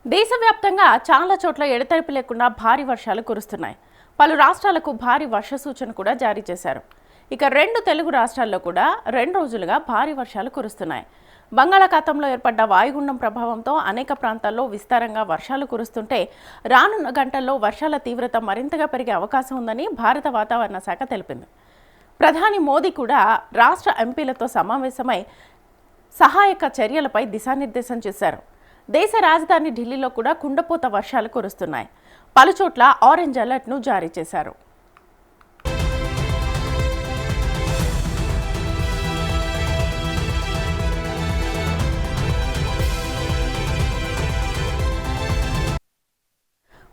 దేశవ్యాప్తంగా చాలా చోట్ల ఎడతెరిపి లేకుండా భారీ వర్షాలు కురుస్తున్నాయి. పలు రాష్ట్రాలకు భారీ వర్ష సూచన కూడా జారీ చేశారు. ఇక 2 తెలుగు రాష్ట్రాల్లో కూడా 2 రోజులుగా భారీ వర్షాలు కురుస్తున్నాయి. బంగాళాఖాతంలో ఏర్పడ్డ వాయుగుండం ప్రభావంతో అనేక ప్రాంతాల్లో విస్తారంగా వర్షాలు కురుస్తుంటే రానున్న గంటల్లో వర్షాల తీవ్రత మరింతగా పెరిగే అవకాశం ఉందని భారత వాతావరణ శాఖ తెలిపింది. ప్రధాని మోదీ కూడా రాష్ట్ర ఎంపీలతో సమావేశమై సహాయక చర్యలపై దిశానిర్దేశం చేశారు. దేశ రాజధాని ఢిల్లీలో కూడా కుండపోత వర్షాలు కురుస్తున్నాయి. పలుచోట్ల ఆరెంజ్ అలర్ట్ను జారీ చేశారు.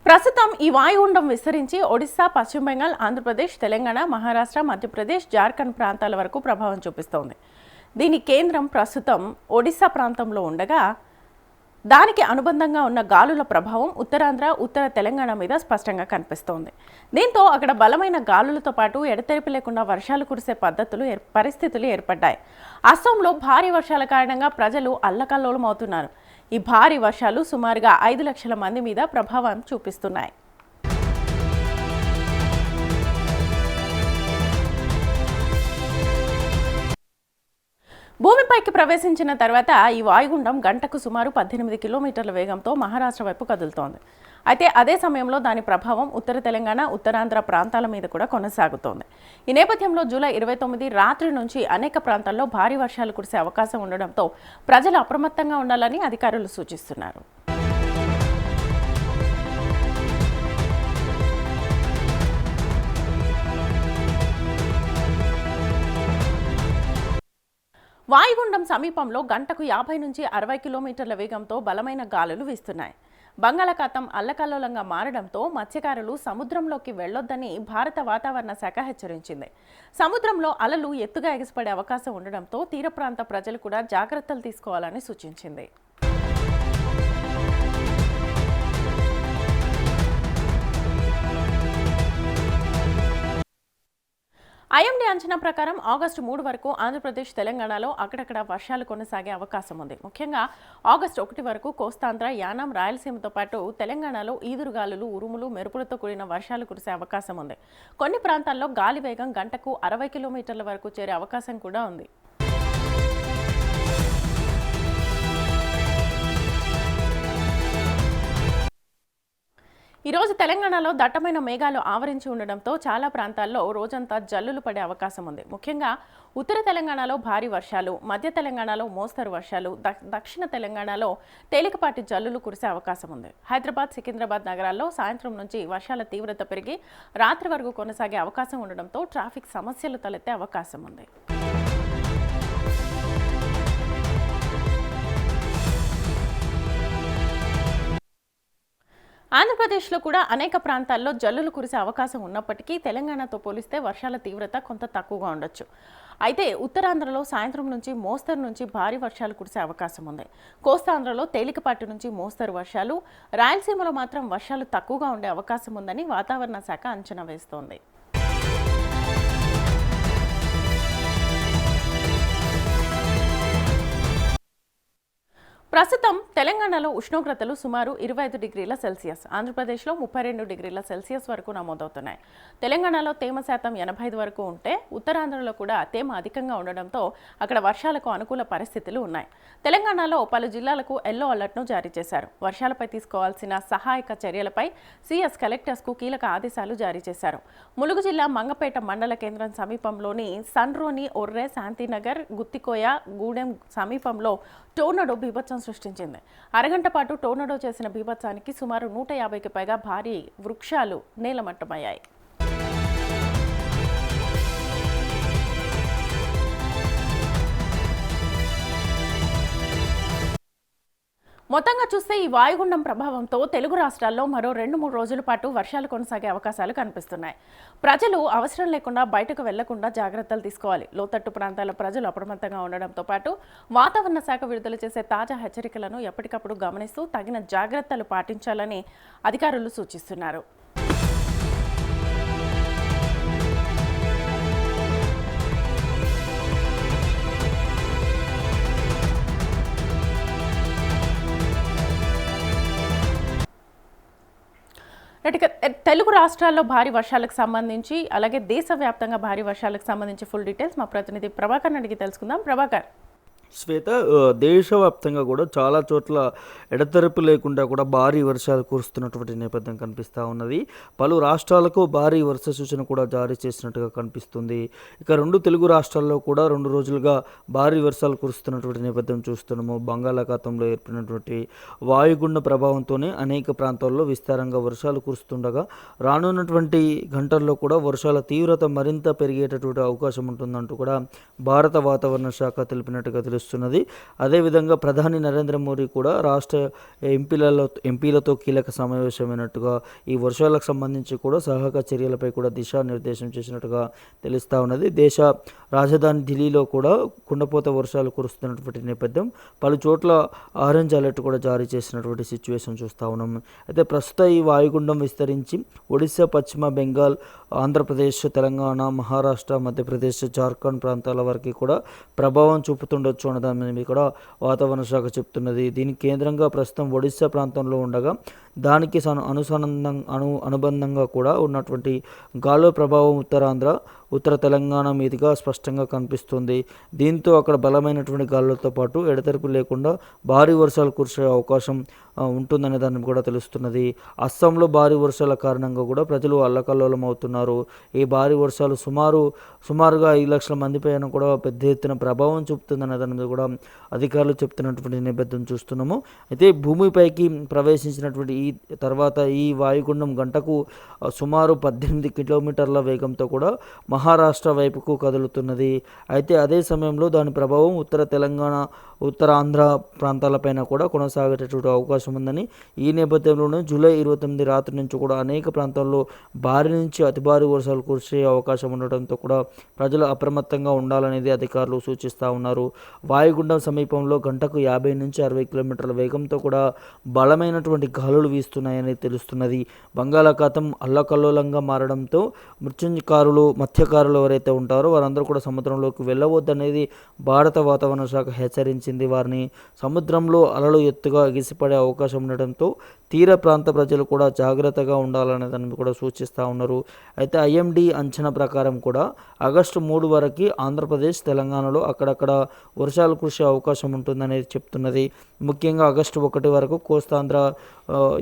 ప్రస్తుతం ఈ వాయుగుండం విస్తరించి ఒడిశా, పశ్చిమ బెంగాల్, ఆంధ్రప్రదేశ్, తెలంగాణ, మహారాష్ట్ర, మధ్యప్రదేశ్, జార్ఖండ్ ప్రాంతాల వరకు ప్రభావం చూపిస్తోంది. దీని కేంద్రం ప్రస్తుతం ఒడిశా ప్రాంతంలో ఉండగా దానికి అనుబంధంగా ఉన్న గాలుల ప్రభావం ఉత్తరాంధ్ర, ఉత్తర తెలంగాణ మీద స్పష్టంగా కనిపిస్తోంది. దీంతో అక్కడ బలమైన గాలులతో పాటు ఎడతెరిపి లేకుండా వర్షాలు కురిసే పరిస్థితులు ఏర్పడ్డాయి. అస్సాంలో భారీ వర్షాల కారణంగా ప్రజలు అల్లకల్లోలమవుతున్నారు. ఈ భారీ వర్షాలు సుమారుగా 5 లక్షల మంది మీద ప్రభావం చూపిస్తున్నాయి. భూమిపైకి ప్రవేశించిన తర్వాత ఈ వాయుగుండం గంటకు సుమారు 18 కిలోమీటర్ల వేగంతో మహారాష్ట్ర వైపు కదులుతోంది. అయితే అదే సమయంలో దాని ప్రభావం ఉత్తర తెలంగాణ, ఉత్తరాంధ్ర ప్రాంతాల మీద కూడా కొనసాగుతోంది. ఈ నేపథ్యంలో జూలై 29 రాత్రి నుంచి అనేక ప్రాంతాల్లో భారీ వర్షాలు కురిసే అవకాశం ఉండడంతో ప్రజలు అప్రమత్తంగా ఉండాలని అధికారులు సూచిస్తున్నారు. వాయుగుండం సమీపంలో గంటకు 50 నుంచి 60 కిలోమీటర్ల వేగంతో బలమైన గాలులు వీస్తున్నాయి. బంగాళాఖాతం అల్లకల్లోలంగా మారడంతో మత్స్యకారులు సముద్రంలోకి వెళ్లొద్దని భారత వాతావరణ శాఖ హెచ్చరించింది. సముద్రంలో అలలు ఎత్తుగా ఎగసిపడే అవకాశం ఉండడంతో తీర ప్రాంత ప్రజలు కూడా జాగ్రత్తలు తీసుకోవాలని సూచించింది. ఐఎండీ అంచనా ప్రకారం ఆగస్టు 3 వరకు ఆంధ్రప్రదేశ్, తెలంగాణలో అక్కడక్కడ వర్షాలు కొనసాగే అవకాశం ఉంది. ముఖ్యంగా ఆగస్టు 1 వరకు కోస్తాంధ్ర, యానాం, రాయలసీమతో పాటు తెలంగాణలో ఈదురుగాలులు, ఉరుములు, మెరుపులతో కూడిన వర్షాలు కురిసే అవకాశం ఉంది. కొన్ని ప్రాంతాల్లో గాలి వేగం గంటకు 60 కిలోమీటర్ల వరకు చేరే అవకాశం కూడా ఉంది. ఈరోజు తెలంగాణలో దట్టమైన మేఘాలు ఆవరించి ఉండడంతో చాలా ప్రాంతాల్లో రోజంతా జల్లులు పడే అవకాశం ఉంది. ముఖ్యంగా ఉత్తర తెలంగాణలో భారీ వర్షాలు, మధ్య తెలంగాణలో మోస్తరు వర్షాలు, దక్షిణ తెలంగాణలో తేలికపాటి జల్లులు కురిసే అవకాశం ఉంది. హైదరాబాద్, సికింద్రాబాద్ నగరాల్లో సాయంత్రం నుంచి వర్షాల తీవ్రత పెరిగి రాత్రి వరకు కొనసాగే అవకాశం ఉండడంతో ట్రాఫిక్ సమస్యలు తలెత్తే అవకాశం ఉంది. ఆంధ్రప్రదేశ్లో కూడా అనేక ప్రాంతాల్లో జల్లులు కురిసే అవకాశం ఉన్నప్పటికీ తెలంగాణతో పోలిస్తే వర్షాల తీవ్రత కొంత తక్కువగా ఉండొచ్చు. అయితే ఉత్తరాంధ్రలో సాయంత్రం నుంచి మోస్తరు నుంచి భారీ వర్షాలు కురిసే అవకాశం ఉంది. కోస్తాంధ్రలో తేలికపాటి నుంచి మోస్తరు వర్షాలు, రాయలసీమలో మాత్రం వర్షాలు తక్కువగా ఉండే అవకాశం ఉందని వాతావరణ శాఖ అంచనా వేస్తోంది. ప్రస్తుతం తెలంగాణలో ఉష్ణోగ్రతలు సుమారు 25 డిగ్రీల సెల్సియస్, ఆంధ్రప్రదేశ్లో 32 డిగ్రీల సెల్సియస్ వరకు నమోదవుతున్నాయి. తెలంగాణలో తేమ శాతం 85 వరకు ఉంటే ఉత్తరాంధ్రలో కూడా తేమ అధికంగా ఉండడంతో అక్కడ వర్షాలకు అనుకూల పరిస్థితులు ఉన్నాయి. తెలంగాణలో పలు జిల్లాలకు ఎల్లో అలర్ట్ను జారీ చేశారు. వర్షాలపై తీసుకోవాల్సిన సహాయక చర్యలపై సిఎస్ కలెక్టర్స్కు కీలక ఆదేశాలు జారీ చేశారు. ములుగు జిల్లా మంగపేట మండల కేంద్రం సమీపంలోని సన్రోని, ఒర్రె, శాంతినగర్, గుత్తికోయ, గూడెం సమీపంలో టోర్నడో బీభత్సం సృష్టించింది. అరగంట పాటు టోర్నడో చేసిన బీభత్సానికి సుమారు 150కి పైగా భారీ వృక్షాలు నేలమట్టమయ్యాయి. మొత్తంగా చూస్తే ఈ వాయుగుండం ప్రభావంతో తెలుగు రాష్ట్రాల్లో మరో 2-3 రోజుల పాటు వర్షాలు కొనసాగే అవకాశాలు కనిపిస్తున్నాయి. ప్రజలు అవసరం లేకుండా బయటకు వెళ్లకుండా జాగ్రత్తలు తీసుకోవాలి. లోతట్టు ప్రాంతాల ప్రజలు అప్రమత్తంగా ఉండడంతో పాటు వాతావరణ శాఖ విడుదల చేసే తాజా హెచ్చరికలను ఎప్పటికప్పుడు గమనిస్తూ తగిన జాగ్రత్తలు పాటించాలని అధికారులు సూచిస్తున్నారు. ఇక తెలుగు రాష్ట్రాల్లో భారీ వర్షాలకు సంబంధించి అలాగే దేశవ్యాప్తంగా భారీ వర్షాలకు సంబంధించి ఫుల్ డీటెయిల్స్ మా ప్రతినిధి ప్రభాకర్ అడిగి తెలుసుకుందాం. ప్రభాకర్. శ్వేత, దేశవ్యాప్తంగా కూడా చాలా చోట్ల ఎడతెరపి లేకుండా కూడా భారీ వర్షాలు కురుస్తున్నటువంటి నేపథ్యం కనిపిస్తూ ఉన్నది. పలు రాష్ట్రాలకు భారీ వర్ష సూచన కూడా జారీ చేసినట్టుగా కనిపిస్తుంది. ఇక రెండు తెలుగు రాష్ట్రాల్లో కూడా 2 రోజులుగా భారీ వర్షాలు కురుస్తున్నటువంటి నేపథ్యం చూస్తున్నాము. బంగాళాఖాతంలో ఏర్పడినటువంటి వాయుగుండ ప్రభావంతోనే అనేక ప్రాంతాల్లో విస్తారంగా వర్షాలు కురుస్తుండగా రానున్నటువంటి గంటల్లో కూడా వర్షాల తీవ్రత మరింత పెరిగేటటువంటి అవకాశం ఉంటుందంటూ కూడా భారత వాతావరణ శాఖ తెలిపినట్టుగా తెలుస్తున్నది. అదేవిధంగా ప్రధాని నరేంద్ర మోడీ కూడా రాష్ట్ర ఎంపీలతో కీలక సమావేశమైనట్టుగా ఈ వర్షాలకు సంబంధించి కూడా సహాయక చర్యలపై కూడా దిశానిర్దేశం చేసినట్టుగా తెలుస్తూ ఉన్నది. దేశ రాజధాని ఢిల్లీలో కూడా కుండపోత వర్షాలు కురుస్తున్నటువంటి నేపథ్యం పలు చోట్ల ఆరెంజ్ అలర్ట్ కూడా జారీ చేసినటువంటి సిచ్యువేషన్ చూస్తూ ఉన్నాం. అయితే ప్రస్తుత ఈ వాయుగుండం విస్తరించి ఒడిశా, పశ్చిమ బెంగాల్, ఆంధ్రప్రదేశ్, తెలంగాణ, మహారాష్ట్ర, మధ్యప్రదేశ్, జార్ఖండ్ ప్రాంతాల వరకు కూడా ప్రభావం చూపుతుండొచ్చు అన్న దాని మీద కూడా వాతావరణ శాఖ చెప్తున్నది. దీనికి కేంద్రంగా ప్రస్తుతం ఒడిశా ప్రాంతంలో ఉండగా దానికి అనుబంధంగా కూడా ఉన్నటువంటి గాలుల ప్రభావం ఉత్తరాంధ్ర, ఉత్తర తెలంగాణ మీదుగా స్పష్టంగా కనిపిస్తుంది. దీంతో అక్కడ బలమైనటువంటి గాలులతో పాటు ఎడతెరిపి లేకుండా భారీ వర్షాలు కురిసే అవకాశం ఉంటుందనే దాన్ని కూడా తెలుస్తున్నది. అస్సాంలో భారీ వర్షాల కారణంగా కూడా ప్రజలు అల్లకల్లోలం అవుతున్నారు. ఈ భారీ వర్షాలు సుమారుగా 5 లక్షల మంది పైన కూడా పెద్ద ఎత్తున ప్రభావం చూపుతుందనే దాని మీద కూడా అధికారులు చెప్తున్నటువంటి నేపథ్యం చూస్తున్నాము. అయితే భూమిపైకి ప్రవేశించినటువంటి ఈ తర్వాత ఈ వాయుగుండం గంటకు సుమారు 18 కిలోమీటర్ల వేగంతో కూడా మహారాష్ట్ర వైపుకు కదులుతున్నది. అయితే అదే సమయంలో దాని ప్రభావం ఉత్తర తెలంగాణ, ఉత్తరాంధ్ర ప్రాంతాలపైన కూడా కొనసాగేటటువంటి అవకాశం ఉందని, ఈ నేపథ్యంలోనే జూలై 29 రాత్రి నుంచి కూడా అనేక ప్రాంతాల్లో భారీ నుంచి అతి భారీ వర్షాలు కురిసే అవకాశం ఉండటంతో కూడా ప్రజలు అప్రమత్తంగా ఉండాలనేది అధికారులు సూచిస్తూ ఉన్నారు. వాయుగుండం సమీపంలో గంటకు 50 నుంచి 60 కిలోమీటర్ల వేగంతో కూడా బలమైనటువంటి గాలులు వీస్తున్నాయని తెలుస్తున్నది. బంగాళాఖాతం అల్లకల్లోలంగా మారడంతో మత్స్యకారులు ఎవరైతే ఉంటారో వారందరూ కూడా సముద్రంలోకి వెళ్ళవద్దనేది భారత వాతావరణ శాఖ హెచ్చరించింది. వారిని సముద్రంలో అలలు ఎత్తుగా ఎగిసిపడే అవకాశం ఉండడంతో తీర ప్రాంత ప్రజలు కూడా జాగ్రత్తగా ఉండాలనే దాన్ని కూడా సూచిస్తూ ఉన్నారు. అయితే ఐఎండీ అంచనా ప్రకారం కూడా ఆగస్టు 3 వరకు ఆంధ్రప్రదేశ్, తెలంగాణలో అక్కడక్కడ వర్షాలు కురిసే అవకాశం ఉంటుందనేది చెప్తున్నది. ముఖ్యంగా ఆగస్టు 1 వరకు కోస్తాంధ్ర,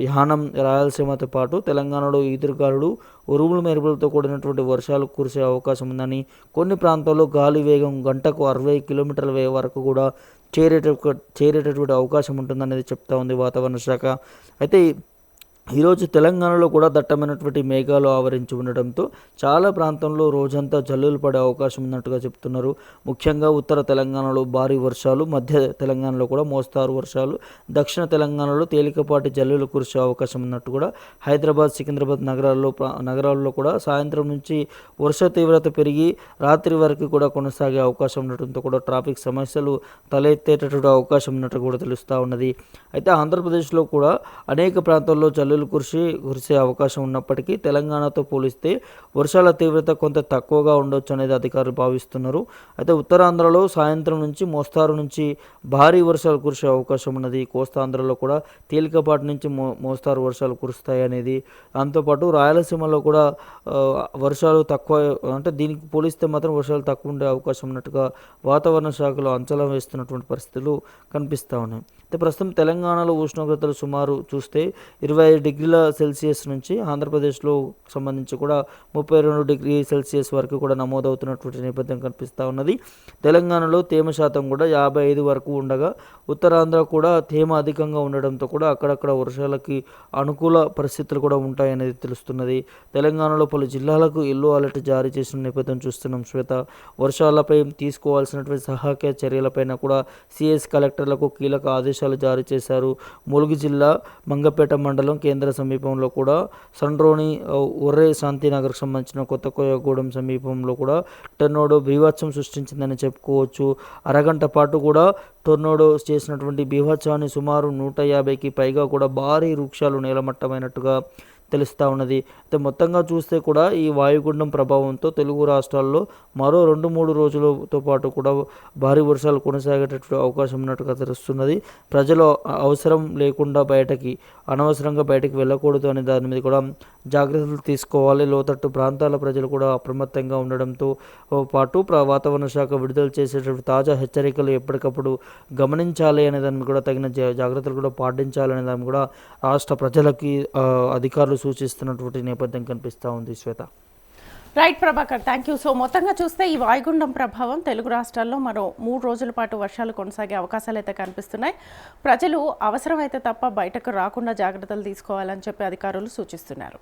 యానం, రాయలసీమతో పాటు తెలంగాణలో ఈదురుగాలులు, ఉరుములు మెరుపులతో కూడినటువంటి వర్షాలు కురిసే అవకాశం ఉందని, కొన్ని ప్రాంతాల్లో గాలి వేగం గంటకు 60 కిలోమీటర్ల వరకు కూడా చేరేటటువంటి అవకాశం ఉంటుందనేది చెప్తా ఉంది వాతావరణ శాఖ. అయితే ఈరోజు తెలంగాణలో కూడా దట్టమైనటువంటి మేఘాలు ఆవరించి ఉండడంతో చాలా ప్రాంతంలో రోజంతా జల్లులు పడే అవకాశం ఉన్నట్టుగా చెప్తున్నారు. ముఖ్యంగా ఉత్తర తెలంగాణలో భారీ వర్షాలు, మధ్య తెలంగాణలో కూడా మోస్తారు వర్షాలు, దక్షిణ తెలంగాణలో తేలికపాటి జల్లులు కురిసే అవకాశం ఉన్నట్టు కూడా హైదరాబాద్, సికింద్రాబాద్ నగరాల్లో కూడా సాయంత్రం నుంచి వర్ష తీవ్రత పెరిగి రాత్రి వరకు కూడా కొనసాగే అవకాశం ఉండటంతో కూడా ట్రాఫిక్ సమస్యలు తలెత్తేటటువంటి అవకాశం ఉన్నట్టు కూడా తెలుస్తూ ఉన్నది. అయితే ఆంధ్రప్రదేశ్లో కూడా అనేక ప్రాంతాల్లో జల్లులు కురిసే అవకాశం ఉన్నప్పటికీ తెలంగాణతో పోలిస్తే వర్షాల తీవ్రత కొంత తక్కువగా ఉండొచ్చు అనేది అధికారులు భావిస్తున్నారు. అయితే ఉత్తరాంధ్రలో సాయంత్రం నుంచి మోస్తారు నుంచి భారీ వర్షాలు కురిసే అవకాశం ఉన్నది. కోస్తాంధ్రలో కూడా తేలికపాటి నుంచి మోస్తారు వర్షాలు కురుస్తాయి అనేది. దాంతోపాటు రాయలసీమలో కూడా వర్షాలు తక్కువ, అంటే దీనికి పోలిస్తే మాత్రం వర్షాలు తక్కువ ఉండే అవకాశం ఉన్నట్టుగా వాతావరణ శాఖలో అంచనా వేస్తున్నటువంటి పరిస్థితులు కనిపిస్తూ ఉన్నాయి. అయితే ప్రస్తుతం తెలంగాణలో ఉష్ణోగ్రతలు సుమారు చూస్తే 25 డిగ్రీల సెల్సియస్ నుంచి ఆంధ్రప్రదేశ్లో సంబంధించి కూడా 32 డిగ్రీ సెల్సియస్ వరకు కూడా నమోదవుతున్నటువంటి నేపథ్యం కనిపిస్తూ ఉన్నది. తెలంగాణలో తేమ శాతం కూడా 55 వరకు ఉండగా ఉత్తరాంధ్ర కూడా తేమ అధికంగా ఉండడంతో కూడా అక్కడక్కడ వర్షాలకి అనుకూల పరిస్థితులు కూడా ఉంటాయనేది తెలుస్తున్నది. తెలంగాణలో పలు జిల్లాలకు ఎల్లో అలర్ట్ జారీ చేసిన నేపథ్యం చూస్తున్నాం శ్వేత. వర్షాలపై తీసుకోవాల్సినటువంటి సహాయక చర్యలపైన కూడా సిఎస్ కలెక్టర్లకు కీలక ఆదేశాలు జారీ చేశారు. ములుగు జిల్లా మంగపేట మండలం కేంద్ర సమీపంలో కూడా సండ్రోని, ఒర్రే శాంతినగర్కు సంబంధించిన కొత్తకోయగూడెం సమీపంలో కూడా టొర్నాడో బీభత్సం సృష్టించిందని చెప్పుకోవచ్చు. అరగంట పాటు కూడా టొర్నాడో చేసినటువంటి బీభత్సాన్ని సుమారు 150కి పైగా కూడా భారీ వృక్షాలు నేలమట్టమైనట్టుగా తెలుస్తూ ఉన్నది. అయితే మొత్తంగా చూస్తే కూడా ఈ వాయుగుండం ప్రభావంతో తెలుగు రాష్ట్రాల్లో మరో 2-3 రోజులతో పాటు కూడా భారీ వర్షాలు కొనసాగేటటువంటి అవకాశం ఉన్నట్టుగా తెలుస్తున్నది. ప్రజలు అవసరం లేకుండా అనవసరంగా బయటకి వెళ్ళకూడదు అనే దాని మీద కూడా జాగ్రత్తలు తీసుకోవాలి. లోతట్టు ప్రాంతాల ప్రజలు కూడా అప్రమత్తంగా ఉండడంతో పాటు వాతావరణ శాఖ విడుదల చేసేటటువంటి తాజా హెచ్చరికలు ఎప్పటికప్పుడు గమనించాలి అనే దాన్ని కూడా తగిన జాగ్రత్తలు కూడా పాటించాలనే దాన్ని కూడా రాష్ట్ర ప్రజలకి అధికారులు సూచిస్తున్నటువంటి నేపథ్యం కనిపిస్తూ ఉంది. Shweta. Right Prabhakar, thank you. So మొత్తంగా చూస్తే ఈ వాయుగుండం ప్రభావం తెలుగు రాష్ట్రాల్లో మరో 3 రోజుల పాటు వర్షాలు కొనసాగే అవకాశాలు అయితే కనిపిస్తున్నాయి. ప్రజలు అవసరమైతే తప్ప బయటకు రాకుండా జాగ్రత్తలు తీసుకోవాలని చెప్పి అధికారులు సూచిస్తున్నారు.